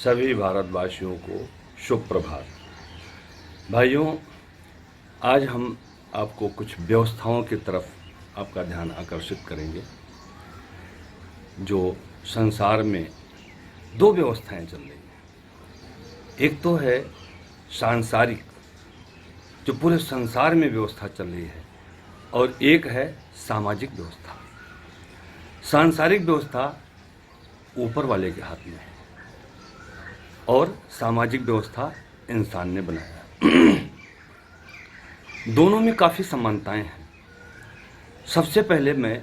सभी भारतवासियों को शुभ प्रभात। भाइयों, आज हम आपको कुछ व्यवस्थाओं की तरफ आपका ध्यान आकर्षित करेंगे। जो संसार में दो व्यवस्थाएं चल रही हैं, एक तो है सांसारिक, जो पूरे संसार में व्यवस्था चल रही है, और एक है सामाजिक व्यवस्था। सांसारिक व्यवस्था ऊपर वाले के हाथ में है और सामाजिक व्यवस्था इंसान ने बनाया। दोनों में काफ़ी समानताएं हैं। सबसे पहले मैं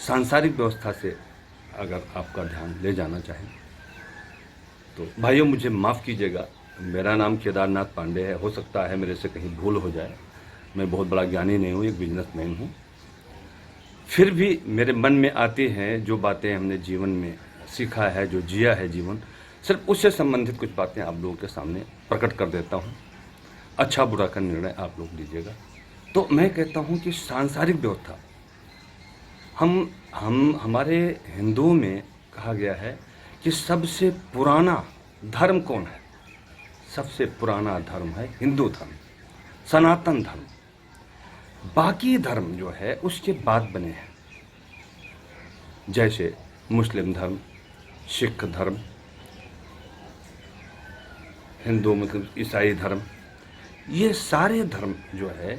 सांसारिक व्यवस्था से अगर आपका ध्यान ले जाना चाहें तो भाइयों, मुझे माफ़ कीजिएगा, मेरा नाम केदारनाथ पांडे है। हो सकता है मेरे से कहीं भूल हो जाए, मैं बहुत बड़ा ज्ञानी नहीं हूँ, एक बिजनेसमैन हूँ। फिर भी मेरे मन में आती हैं जो बातें हमने जीवन में सीखा है, जो जिया है जीवन, सिर्फ उससे संबंधित कुछ बातें आप लोगों के सामने प्रकट कर देता हूँ। अच्छा बुरा का निर्णय आप लोग लीजिएगा। तो मैं कहता हूँ कि सांसारिक व्यवस्था, हमारे हिंदुओं में कहा गया है कि सबसे पुराना धर्म कौन है? सबसे पुराना धर्म है हिंदू धर्म, सनातन धर्म। बाकी धर्म जो है उसके बाद बने हैं, जैसे मुस्लिम धर्म, सिख धर्म, हिंदू मतलब ईसाई धर्म। ये सारे धर्म जो है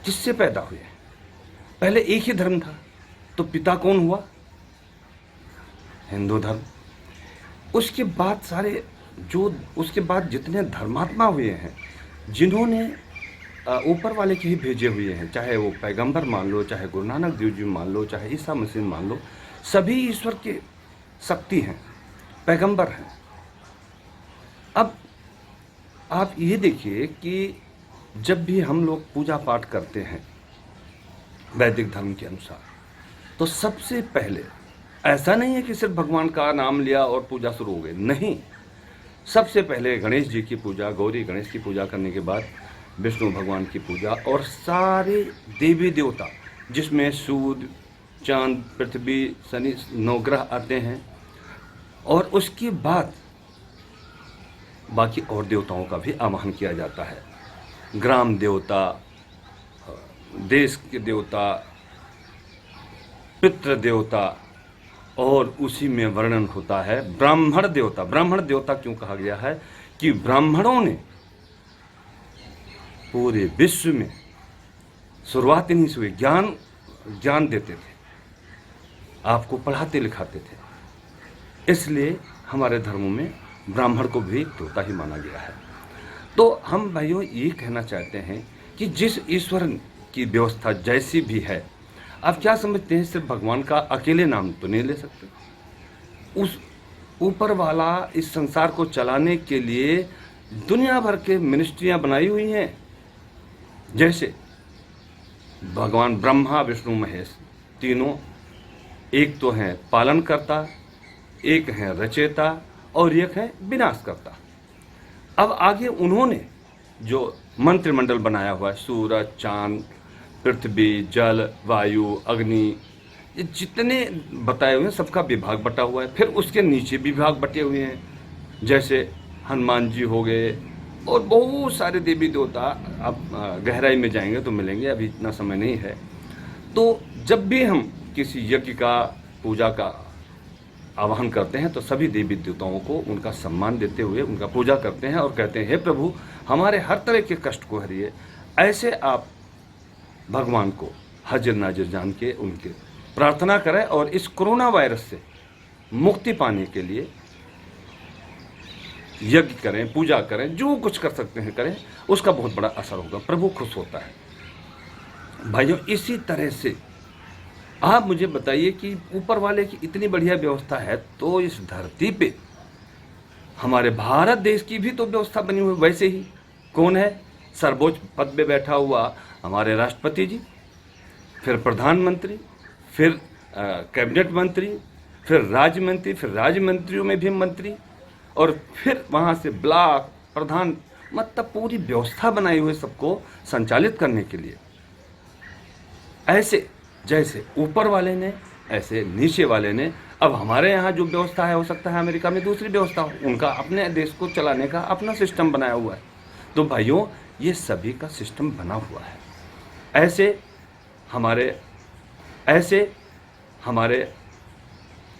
किससे पैदा हुए हैं? पहले एक ही धर्म था, तो पिता कौन हुआ? हिंदू धर्म। उसके बाद जितने धर्मात्मा हुए हैं, जिन्होंने ऊपर वाले के ही भेजे हुए हैं, चाहे वो पैगंबर मान लो, चाहे गुरु नानक देव जी मान लो, चाहे ईसा मसीह मान लो, सभी ईश्वर के शक्ति हैं, पैगंबर हैं। अब आप ये देखिए कि जब भी हम लोग पूजा पाठ करते हैं वैदिक धर्म के अनुसार, तो सबसे पहले ऐसा नहीं है कि सिर्फ भगवान का नाम लिया और पूजा शुरू हो गई। नहीं, सबसे पहले गणेश जी की पूजा, गौरी गणेश की पूजा करने के बाद विष्णु भगवान की पूजा, और सारे देवी देवता जिसमें सूर्य, चांद, पृथ्वी, शनि, नवग्रह आते हैं, और उसके बाद बाकी और देवताओं का भी आवाहन किया जाता है। ग्राम देवता, देश के देवता, पितृ देवता, और उसी में वर्णन होता है ब्राह्मण देवता। ब्राह्मण देवता क्यों कहा गया है? कि ब्राह्मणों ने पूरे विश्व में शुरुआत इन्हीं से हुई। ज्ञान देते थे, आपको पढ़ाते लिखाते थे, इसलिए हमारे धर्मों में ब्राह्मण को भी देवता ही माना गया है। तो हम भाइयों ये कहना चाहते हैं कि जिस ईश्वर की व्यवस्था जैसी भी है, आप क्या समझते हैं सिर्फ भगवान का अकेले नाम तो नहीं ले सकते? उस ऊपर वाला इस संसार को चलाने के लिए दुनिया भर के मिनिस्ट्रियां बनाई हुई हैं। जैसे भगवान ब्रह्मा, विष्णु, महेश तीनों, एक तो हैं पालनकर्ता, एक हैं रचयिता, और एक है विनाशकर्ता। अब आगे उन्होंने जो मंत्रिमंडल बनाया हुआ है, सूरज, चांद, पृथ्वी, जल, वायु, अग्नि, ये जितने बताए हुए हैं सबका विभाग बटा हुआ है। फिर उसके नीचे विभाग बटे हुए हैं, जैसे हनुमान जी हो गए, और बहुत सारे देवी देवता। आप गहराई में जाएंगे तो मिलेंगे, अभी इतना समय नहीं है। तो जब भी हम किसी यज्ञ का, पूजा का आवाहन करते हैं, तो सभी देवी देवताओं को उनका सम्मान देते हुए उनका पूजा करते हैं और कहते हैं, हे प्रभु, हमारे हर तरह के कष्ट को हरिए। ऐसे आप भगवान को हाजिर नाजिर जान के उनके प्रार्थना करें, और इस कोरोना वायरस से मुक्ति पाने के लिए यज्ञ करें, पूजा करें, जो कुछ कर सकते हैं करें, उसका बहुत बड़ा असर होगा, प्रभु खुश होता है। भाइयों, इसी तरह से आप मुझे बताइए कि ऊपर वाले की इतनी बढ़िया व्यवस्था है, तो इस धरती पे हमारे भारत देश की भी तो व्यवस्था बनी हुई वैसे ही। कौन है? सर्वोच्च पद पे बैठा हुआ हमारे राष्ट्रपति जी, फिर प्रधानमंत्री, फिर कैबिनेट मंत्री, फिर राज्य मंत्री, फिर राज्य मंत्रियों में भी मंत्री, और फिर वहाँ से ब्लॉक प्रधान, मतलब पूरी व्यवस्था बनाई हुई सबको संचालित करने के लिए। ऐसे जैसे ऊपर वाले ने, ऐसे नीचे वाले ने अब हमारे यहाँ जो व्यवस्था है, हो सकता है अमेरिका में दूसरी व्यवस्था हो, उनका अपने देश को चलाने का अपना सिस्टम बनाया हुआ है। तो भाइयों, ये सभी का सिस्टम बना हुआ है। ऐसे हमारे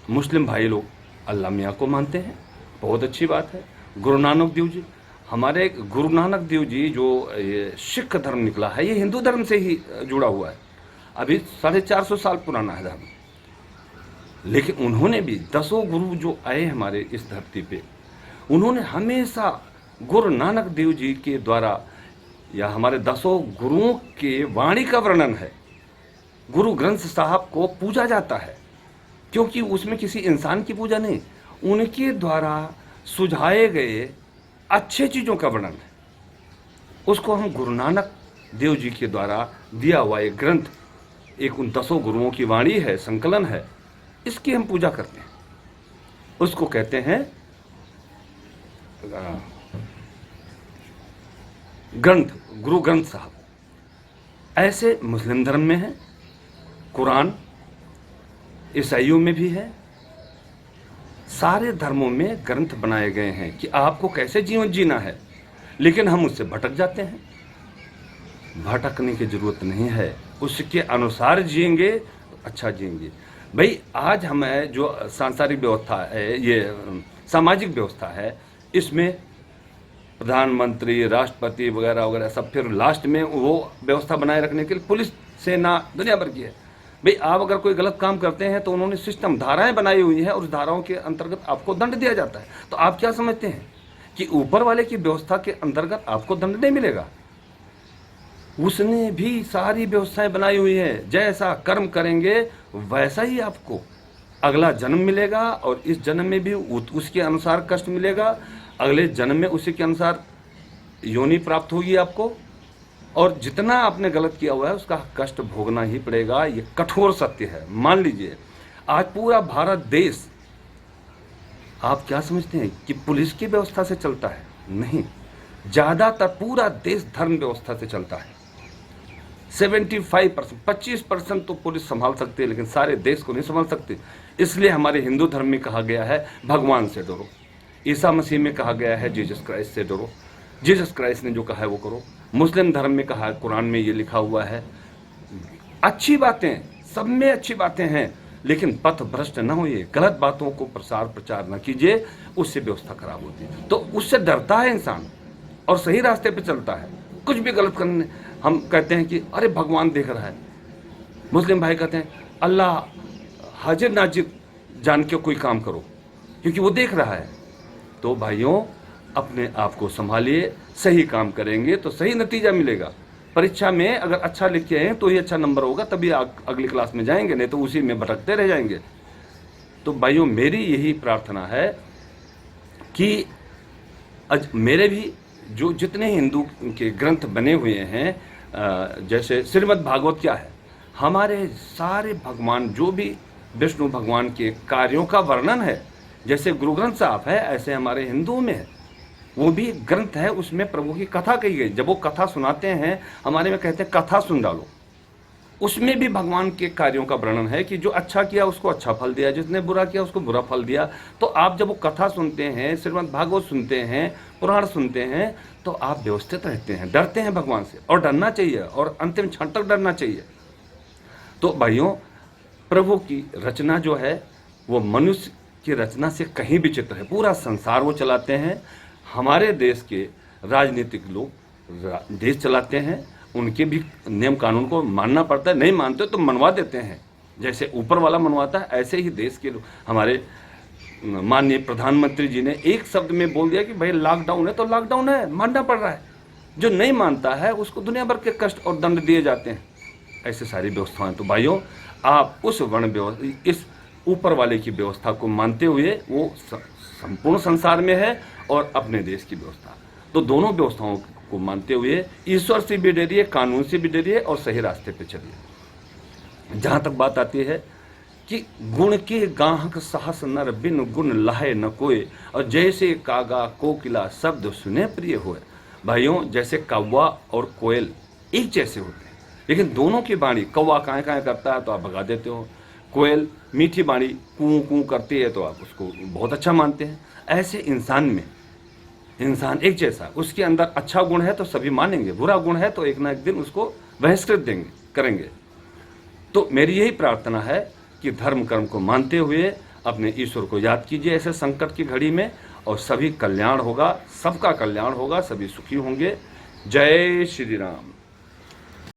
मुस्लिम भाई लोग अल्लाह मियाँ को मानते हैं, बहुत अच्छी बात है। गुरु नानक देव जी, हमारे गुरु नानक देव जी जो ये सिख धर्म निकला है, ये हिंदू धर्म से ही जुड़ा हुआ है, अभी 450 साल पुराना है धर्म। लेकिन उन्होंने भी 10 गुरु जो आए हमारे इस धरती पे, उन्होंने हमेशा गुरु नानक देव जी के द्वारा, या हमारे 10 गुरुओं के वाणी का वर्णन है, गुरु ग्रंथ साहब को पूजा जाता है, क्योंकि उसमें किसी इंसान की पूजा नहीं, उनके द्वारा सुझाए गए अच्छे चीज़ों का वर्णन है। उसको हम गुरु नानक देव जी के द्वारा दिया हुआ एक ग्रंथ, एक उन 10 गुरुओं की वाणी है, संकलन है, इसकी हम पूजा करते हैं। उसको कहते हैं ग्रंथ, गुरु ग्रंथ साहब। ऐसे मुस्लिम धर्म में है, कुरान ईसाइयों में भी है, सारे धर्मों में ग्रंथ बनाए गए हैं कि आपको कैसे जीवन जीना है। लेकिन हम उससे भटक जाते हैं। भटकने की जरूरत नहीं है, उसके अनुसार जिएंगे अच्छा जिएंगे। भाई आज हमें जो सांसारिक व्यवस्था है, ये सामाजिक व्यवस्था है, इसमें प्रधानमंत्री, राष्ट्रपति वगैरह वगैरह सब, फिर लास्ट में वो व्यवस्था बनाए रखने के लिए पुलिस, सेना, दुनिया भर की है। भाई आप अगर कोई गलत काम करते हैं तो उन्होंने सिस्टम, धाराएं बनाई हुई हैं, और उस धाराओं के अंतर्गत आपको दंड दिया जाता है। तो आप क्या समझते हैं कि ऊपर वाले की व्यवस्था के अंतर्गत आपको दंड नहीं मिलेगा? उसने भी सारी व्यवस्थाएं बनाई हुई है, जैसा कर्म करेंगे वैसा ही आपको अगला जन्म मिलेगा, और इस जन्म में भी उसके अनुसार कष्ट मिलेगा, अगले जन्म में उसी के अनुसार योनि प्राप्त होगी आपको, और जितना आपने गलत किया हुआ है उसका कष्ट भोगना ही पड़ेगा। ये कठोर सत्य है। मान लीजिए आज पूरा भारत देश, आप क्या समझते हैं कि पुलिस की व्यवस्था से चलता है? नहीं, ज़्यादातर पूरा देश धर्म व्यवस्था से चलता है। 75%, 25% तो पुलिस संभाल सकती है, लेकिन सारे देश को नहीं संभाल सकती। इसलिए हमारे हिंदू धर्म में कहा गया है भगवान से डरो, ईसा मसीह में कहा गया है जीसस क्राइस्ट से डरो, जीसस क्राइस्ट ने जो कहा है वो करो। मुस्लिम धर्म में कहा है, कुरान में ये लिखा हुआ है। अच्छी बातें, सब में अच्छी बातें हैं, लेकिन पथ भ्रष्ट न होइए, गलत बातों को प्रसार प्रचार न कीजिए, उससे व्यवस्था खराब होती है। तो उससे डरता है इंसान और सही रास्ते पे चलता है। कुछ भी गलत करने, हम कहते हैं कि अरे भगवान देख रहा है, मुस्लिम भाई कहते हैं अल्लाह हाजिर नाजिर जान के कोई काम करो, क्योंकि वो देख रहा है। तो भाइयों, अपने आप को संभालिए, सही काम करेंगे तो सही नतीजा मिलेगा। परीक्षा में अगर अच्छा लिख के आए तो ही अच्छा नंबर होगा, तभी अगली क्लास में जाएंगे, नहीं तो उसी में भटकते रह जाएंगे। तो भाइयों, मेरी यही प्रार्थना है कि मेरे भी जो जितने हिंदू के ग्रंथ बने हुए हैं, जैसे श्रीमद् भागवत क्या है, हमारे सारे भगवान, जो भी विष्णु भगवान के कार्यों का वर्णन है, जैसे गुरु ग्रंथ साहब है, ऐसे हमारे हिंदुओं में है, वो भी ग्रंथ है, उसमें प्रभु की कथा कही गई। जब वो कथा सुनाते हैं, हमारे में कहते हैं कथा सुन डालो, उसमें भी भगवान के कार्यों का वर्णन है कि जो अच्छा किया उसको अच्छा फल दिया, जिसने बुरा किया उसको बुरा फल दिया। तो आप जब वो कथा सुनते हैं, श्रीमद् भागवत सुनते हैं, पुराण सुनते हैं, तो आप व्यवस्थित रहते हैं, डरते हैं भगवान से, और डरना चाहिए, और अंतिम क्षण तक डरना चाहिए। तो भाइयों, प्रभु की रचना जो है वो मनुष्य की रचना से कहीं विचित्र है। पूरा संसार वो चलाते हैं। हमारे देश के राजनीतिक लोग देश चलाते हैं, उनके भी नियम कानून को मानना पड़ता है। नहीं मानते तो मनवा देते हैं, जैसे ऊपर वाला मनवाता है, ऐसे ही देश के लोग। हमारे माननीय प्रधानमंत्री जी ने एक शब्द में बोल दिया कि भाई लॉकडाउन है तो लॉकडाउन है, मानना पड़ रहा है। जो नहीं मानता है उसको दुनिया भर के कष्ट और दंड दिए जाते हैं। ऐसे सारी व्यवस्थाएं। तो भाइयों, आप उस वर्ण व्यवस्था, इस ऊपर वाले की व्यवस्था को मानते हुए, वो संपूर्ण संसार में है और अपने देश की व्यवस्था, तो दोनों व्यवस्थाओं को मानते हुए ईश्वर से भी डरिए, कानून से भी डरिए, और सही रास्ते पे चलिए। जहाँ तक बात आती है कि गुण के गाहक साहस नर बिन गुण लाहे न कोय, और जैसे कागा कोकिला शब्द सुने प्रिय होए। भाइयों, जैसे कौवा और कोयल एक जैसे होते हैं, लेकिन दोनों की वाणी, कौवा काए काए करता है तो आप भगा देते हो, कोयल मीठी बाणी कूं कूं करती है तो आप उसको बहुत अच्छा मानते हैं। ऐसे इंसान में, इंसान एक जैसा, उसके अंदर अच्छा गुण है तो सभी मानेंगे, बुरा गुण है तो एक ना एक दिन उसको बहिष्कृत देंगे, करेंगे। तो मेरी यही प्रार्थना है कि धर्म कर्म को मानते हुए अपने ईश्वर को याद कीजिए ऐसे संकट की घड़ी में, और सभी कल्याण होगा, सबका कल्याण होगा, सभी सुखी होंगे। जय श्री राम।